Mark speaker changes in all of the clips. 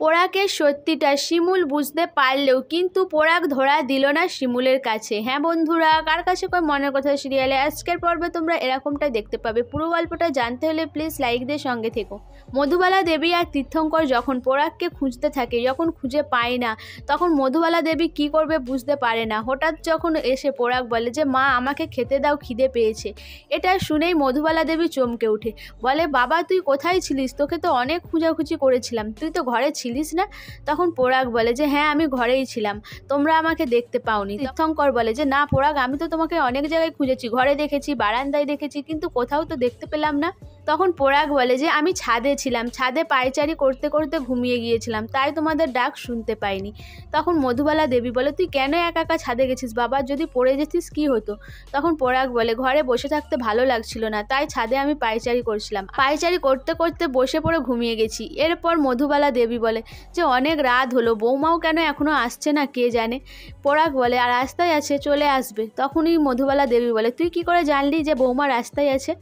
Speaker 1: পোড়াকের সত্যিটা শিমুল বুঝতে পারলেও কিন্তু পোড়াক ধরা দিল না শিমুলের কাছে। হ্যাঁ বন্ধুরা, কার কাছে কয় মনের কথা সিরিয়ালে আজকের পর্বে তোমরা এরকমটাই দেখতে পাবে। পুরো গল্পটা জানতে হলে প্লিজ লাইক দিয়ে সঙ্গে থেকো। মধুবালা দেবী আর তীর্থঙ্কর যখন পোড়াককে খুঁজতে থাকে, যখন খুঁজে পায় না, তখন মধুবালা দেবী কি করবে বুঝতে পারে না। হঠাৎ যখন এসে পোড়াক বলে যে মা আমাকে খেতে দাও, খিদে পেয়েছে। এটা শুনেই মধুবালা দেবী চমকে ওঠে, বলে বাবা তুই কোথায় ছিলিস? তোকে তো অনেক খোঁজাখুঁজি করেছিলাম, তুই তো ঘরে ছিলিস না। তখন পোড়াক বলে যে হ্যাঁ আমি ঘরেই ছিলাম, তোমরা আমাকে দেখতে পাওনি। তীর্থঙ্কর বলে যে না পোড়াক, আমি তো তোমাকে অনেক জায়গায় খুঁজেছি, ঘরে দেখেছি, বারান্দায় দেখেছি, কিন্তু কোথাও তো দেখতে পেলাম না। তখন পোড়াক বলে যে আমি ছাদে ছিলাম, ছাদে পায়চারি করতে করতে ঘুমিয়ে গিয়েছিলাম, তাই তোমাদের ডাক শুনতে পাইনি। তখন মধুবালা দেবী বলে তুই কেন একা একা ছাদে গেছিস বাবা? যদি পড়ে যেতিস কি হতো? তখন পোড়াক বলে ঘরে বসে থাকতে ভালো লাগছিল না, তাই ছাদে আমি পায়চারি করছিলাম, পায়চারি করতে করতে বসে পড়ে ঘুমিয়ে গেছি। এরপর মধুবালা দেবী বলে যে অনেক রাত হলো, বৌমাও কেন এখনো আসছে না কে জানে। পোড়াক বলে আর রাস্তায় আছে, চলে আসবে। তখনই মধুবালা দেবী বলে তুই কি করে জানলি যে বৌমা রাস্তায় আছে?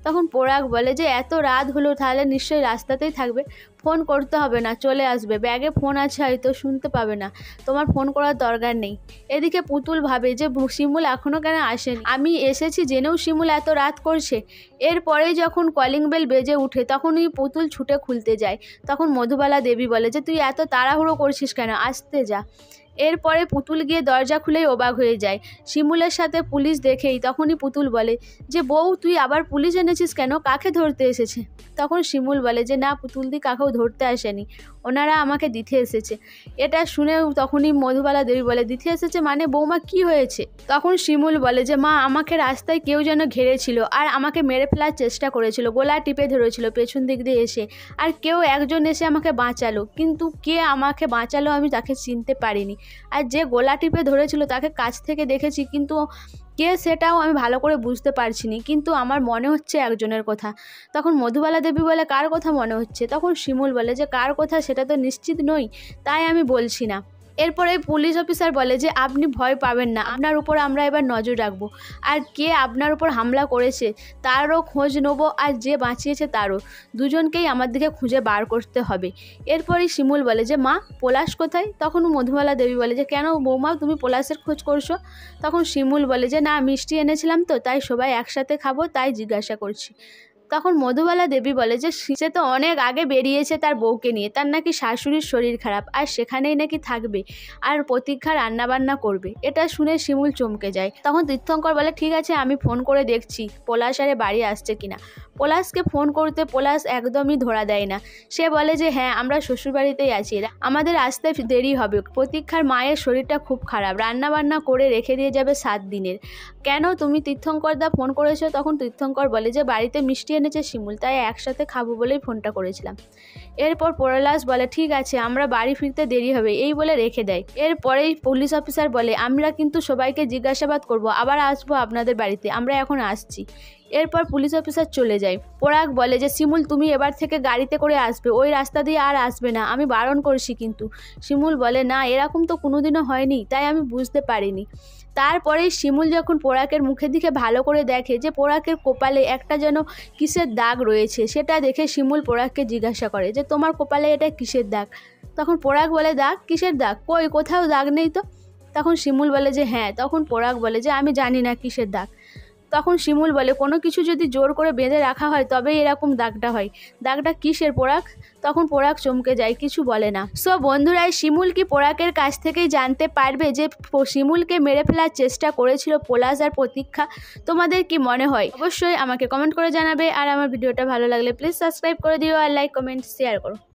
Speaker 1: তখন পোড়াক বলে যে এত রাত হলো, তাহলে নিশ্চয়ই রাস্তাতেই থাকবে, ফোন করতে হবে না, চলে আসবে, ব্যাগে ফোন আছে, হয়তো শুনতে পাবে না, তোমার ফোন করার দরকার নেই। এদিকে পুতুল ভাবে যে শিমুল এখনও কেন আসেনি, আমি এসেছি জেনেও শিমুল এত রাত করছে। এরপরে যখন কলিং বেল বেজে উঠে তখনই পুতুল ছুটে খুলতে যায়। তখন মধুবালা দেবী বলে যে তুই এত তাড়াহুড়ো করছিস কেন, আসতে যা। এরপরে পুতুল গিয়ে দরজা খুলেই অবাক হয়ে যায় শিমুলের সাথে পুলিশ দেখেই। তখনই পুতুল বলে যে বউ তুই আবার পুলিশ এনেছিস কেন, কাকে ধরতে এসেছে? তখন শিমুল বলে যে না পুতুলদি কাকেও ধরতে আসেনি, ওনারা আমাকে দিতে এসেছে। এটা শুনে তখনই মধুবালা দেবী বলে দিতে এসেছে মানে বৌমা কি হয়েছে? তখন শিমুল বলে যে মা আমাকে রাস্তায় কেউ যেন ঘিরেছিল আর আমাকে মেরে ফেলার চেষ্টা করেছিল, গলা টিপে ধরেছিল পেছন দিক দিয়ে এসে, আর কেউ একজন এসে আমাকে বাঁচালো, কিন্তু কে আমাকে বাঁচালো আমি তাকে চিনতে পারিনি। আর যে গলা টিপে ধরেছিল তাকে কাছ থেকে দেখেছি, কিন্তু কে সেটাও আমি ভালো করে বুঝতে পারছি না, কিন্তু আমার মনে হচ্ছে একজনের কথা। তখন মধুবালা দেবী বলে কার কথা মনে হচ্ছে? তখন শিমুল বলে যে কার কথা সেটা তো নিশ্চিত নই, তাই আমি বলছি না। এরপরে পুলিশ অফিসার বলে যে আপনি ভয় পাবেন না, আপনার উপর আমরা এবার নজর রাখবো, আর কে আপনার উপর হামলা করেছে তারও খোঁজ নেবো, আর যে বাঁচিয়েছে তারও, দুজনকেই আমার দিকে খুঁজে বার করতে হবে। এরপরই শিমুল বলে যে মা পলাশ কোথায়? তখন মধুবালা দেবী বলে যে কেন বৌমা তুমি পলাশের খোঁজ করছো? তখন শিমুল বলে যে না মিষ্টি এনেছিলাম তো, তাই সবাই একসাথে খাবো তাই জিজ্ঞাসা করছি। তখন মধুবালা দেবী বলে যে সে তো অনেক আগে বেরিয়েছে তার বউকে নিয়ে, তার নাকি শাশুড়ির শরীর খারাপ আর সেখানেই নাকি থাকবে আর প্রতীক্ষা রান্নাবান্না করবে। এটা শুনে শিমুল চমকে যায়। তখন তীর্থঙ্কর বলে ঠিক আছে আমি ফোন করে দেখছি পলাশ আরে বাড়ি আসছে কিনা। পলাশকে ফোন করতে পলাশ একদমই ধরা দেয় না, সে বলে যে হ্যাঁ আমরা শ্বশুরবাড়িতেই আছি, আমাদের আসতে দেরি হবে, প্রতীক্ষার মায়ের শরীরটা খুব খারাপ, রান্নাবান্না করে রেখে দিয়ে যাবে 7 দিনের। কেন তুমি তীর্থঙ্কর দা ফোন করেছো? তখন তীর্থঙ্কর বলে যে বাড়িতে মিষ্টি এনেছে শিমুল, তাই একসাথে খাবো বলেই ফোনটা করেছিলাম। এরপর পলাশ বলে ঠিক আছে আমরা বাড়ি ফিরতে দেরি হবে, এই বলে রেখে দেয়। এরপরেই পুলিশ অফিসার বলে আমরা কিন্তু সবাইকে জিজ্ঞাসাবাদ করব, আবার আসবো আপনাদের বাড়িতে, আমরা এখন আসছি। এরপর পুলিশ অফিসার চলে যায়। পোড়াক বলে যে শিমুল তুমি এবার থেকে গাড়িতে করে আসবে, ওই রাস্তা দিয়ে আর আসবে না, আমি বারণ করছি কিন্তু। শিমুল বলে না এরকম তো কোনোদিনও হয়নি, তাই আমি বুঝতে পারিনি। তারপরেই শিমুল যখন পোড়াকের মুখের দিকে ভালো করে দেখে যে পোড়াকের কপালে একটা যেন কিসের দাগ রয়েছে, সেটা দেখে শিমুল পোড়াককে জিজ্ঞাসা করে যে তোমার কপালে এটা কিসের দাগ? তখন পোড়াক বলে দাগ? কিসের দাগ? কই কোথাও দাগ নেই তো। তখন শিমুল বলে যে হ্যাঁ। তখন পোড়াক বলে যে আমি জানি না কিসের দাগ। তখন শিমুল বলে কোনো কিছু যদি জোর করে বেঁধে রাখা হয় তবেই এরকম দাগটা হয়, দাগটা কিসের পোড়াক? তখন পোড়াক চমকে যায়, কিছু বলে না। সো বন্ধুরা শিমুল কি পোড়াকের কাছ থেকেই জানতে পারবে যে শিমুলকে মেরে ফেলার চেষ্টা করেছিল পলাশ আর প্রতীক্ষা? তোমাদের কি মনে হয় অবশ্যই আমাকে কমেন্ট করে জানাবে, আর আমার ভিডিওটা ভালো লাগলে প্লিজ সাবস্ক্রাইব করে দিও, আর লাইক কমেন্ট শেয়ার করো।